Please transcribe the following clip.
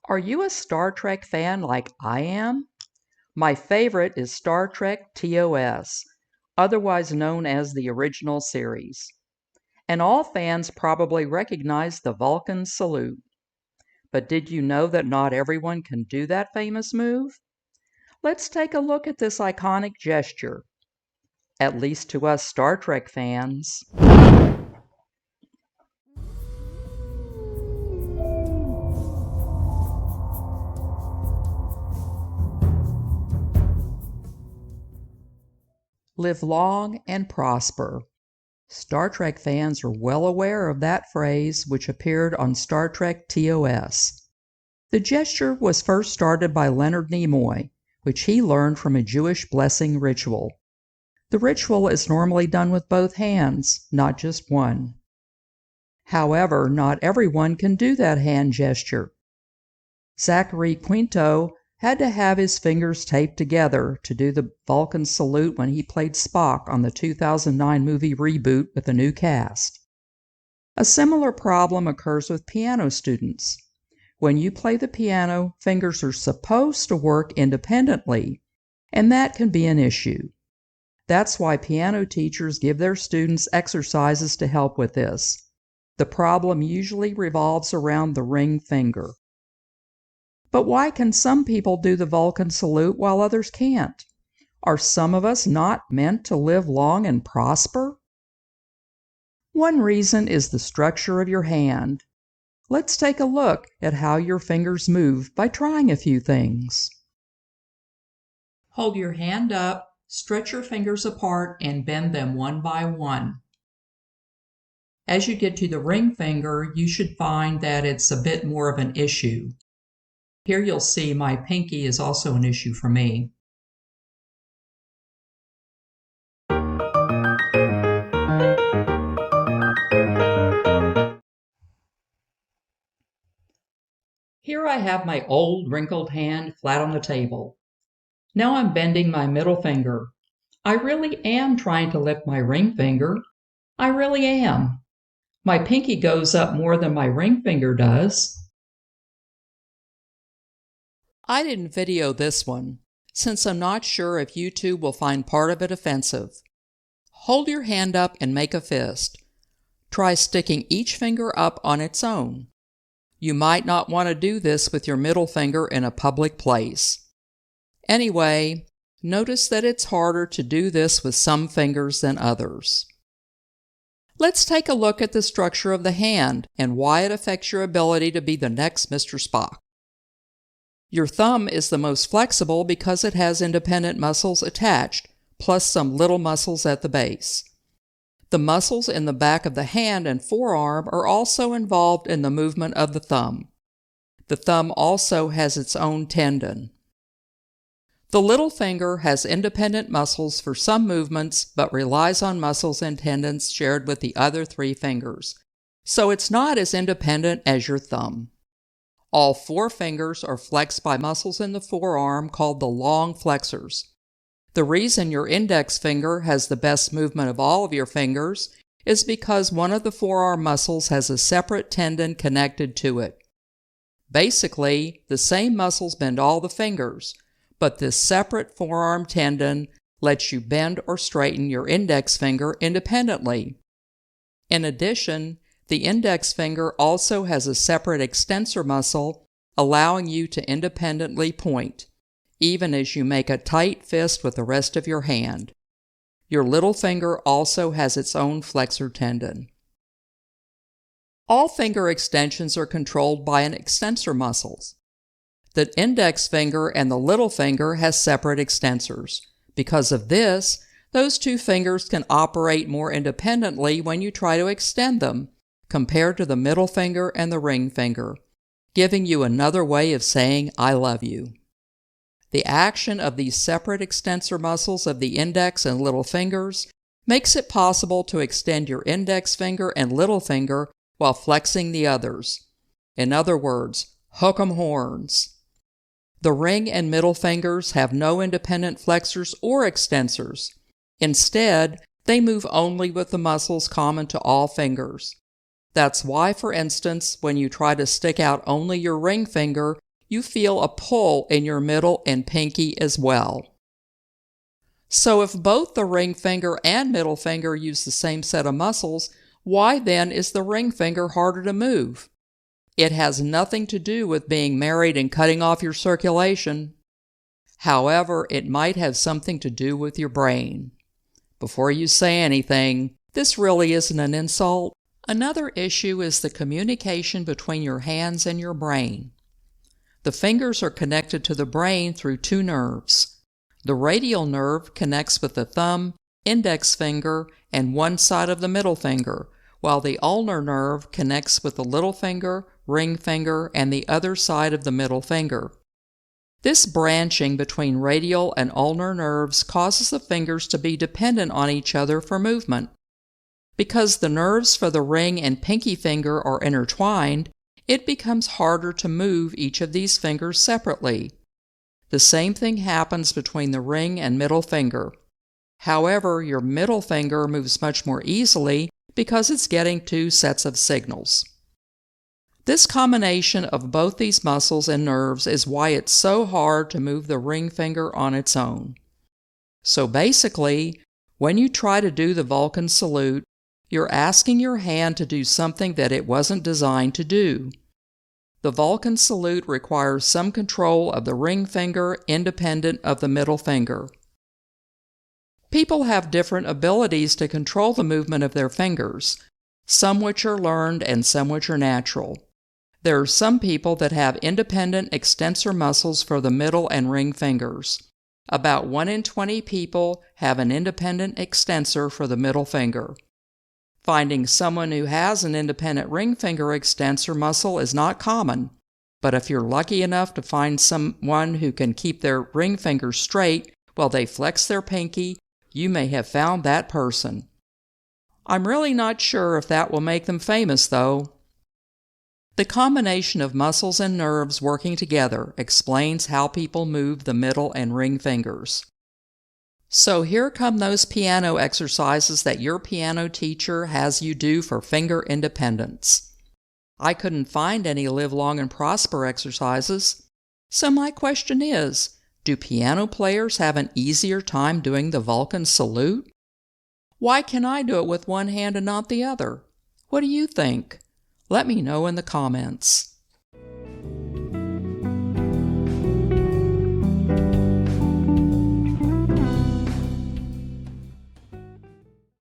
Are you a Star Trek fan like I am? My favorite is Star Trek TOS, otherwise known as the original series. And all fans probably recognize the Vulcan salute. But did you know that not everyone can do that famous move? Let's take a look at this iconic gesture, at least to us Star Trek fans. Live long and prosper. Star Trek fans are well aware of that phrase, which appeared on Star Trek TOS. The gesture was first started by Leonard Nimoy, which he learned from a Jewish blessing ritual. The ritual is normally done with both hands, not just one. However, not everyone can do that hand gesture. Zachary Quinto had to have his fingers taped together to do the Vulcan salute when he played Spock on the 2009 movie reboot with a new cast. A similar problem occurs with piano students. When you play the piano, fingers are supposed to work independently, and that can be an issue. That's why piano teachers give their students exercises to help with this. The problem usually revolves around the ring finger. But why can some people do the Vulcan salute while others can't? Are some of us not meant to live long and prosper? One reason is the structure of your hand. Let's take a look at how your fingers move by trying a few things. Hold your hand up, stretch your fingers apart, and bend them one by one. As you get to the ring finger, you should find that it's a bit more of an issue. Here you'll see my pinky is also an issue for me. Here I have my old wrinkled hand flat on the table. Now I'm bending my middle finger. I really am trying to lift my ring finger. I really am. My pinky goes up more than my ring finger does. I didn't video this one, since I'm not sure if YouTube will find part of it offensive. Hold your hand up and make a fist. Try sticking each finger up on its own. You might not want to do this with your middle finger in a public place. Anyway, notice that it's harder to do this with some fingers than others. Let's take a look at the structure of the hand and why it affects your ability to be the next Mr. Spock. Your thumb is the most flexible because it has independent muscles attached, plus some little muscles at the base. The muscles in the back of the hand and forearm are also involved in the movement of the thumb. The thumb also has its own tendon. The little finger has independent muscles for some movements but relies on muscles and tendons shared with the other three fingers, so it's not as independent as your thumb. All four fingers are flexed by muscles in the forearm called the long flexors. The reason your index finger has the best movement of all of your fingers is because one of the forearm muscles has a separate tendon connected to it. Basically, the same muscles bend all the fingers, but this separate forearm tendon lets you bend or straighten your index finger independently. In addition, the index finger also has a separate extensor muscle, allowing you to independently point, even as you make a tight fist with the rest of your hand. Your little finger also has its own flexor tendon. All finger extensions are controlled by an extensor muscles. The index finger and the little finger has separate extensors. Because of this, those two fingers can operate more independently when you try to extend them, compared to the middle finger and the ring finger, giving you another way of saying I love you. The action of these separate extensor muscles of the index and little fingers makes it possible to extend your index finger and little finger while flexing the others. In other words, hook 'em horns. The ring and middle fingers have no independent flexors or extensors. Instead, they move only with the muscles common to all fingers. That's why, for instance, when you try to stick out only your ring finger, you feel a pull in your middle and pinky as well. So if both the ring finger and middle finger use the same set of muscles, why then is the ring finger harder to move? It has nothing to do with being married and cutting off your circulation. However, it might have something to do with your brain. Before you say anything, this really isn't an insult. Another issue is the communication between your hands and your brain. The fingers are connected to the brain through two nerves. The radial nerve connects with the thumb, index finger, and one side of the middle finger, while the ulnar nerve connects with the little finger, ring finger, and the other side of the middle finger. This branching between radial and ulnar nerves causes the fingers to be dependent on each other for movement. Because the nerves for the ring and pinky finger are intertwined, it becomes harder to move each of these fingers separately. The same thing happens between the ring and middle finger. However, your middle finger moves much more easily because it's getting two sets of signals. This combination of both these muscles and nerves is why it's so hard to move the ring finger on its own. So basically, when you try to do the Vulcan salute, you're asking your hand to do something that it wasn't designed to do. The Vulcan salute requires some control of the ring finger independent of the middle finger. People have different abilities to control the movement of their fingers, some which are learned and some which are natural. There are some people that have independent extensor muscles for the middle and ring fingers. About 1 in 20 people have an independent extensor for the middle finger. Finding someone who has an independent ring finger extensor muscle is not common, but if you're lucky enough to find someone who can keep their ring finger straight while they flex their pinky, you may have found that person. I'm really not sure if that will make them famous, though. The combination of muscles and nerves working together explains how people move the middle and ring fingers. So here come those piano exercises that your piano teacher has you do for finger independence. I couldn't find any live long and prosper exercises. So my question is, do piano players have an easier time doing the Vulcan salute? Why can I do it with one hand and not the other? What do you think? Let me know in the comments.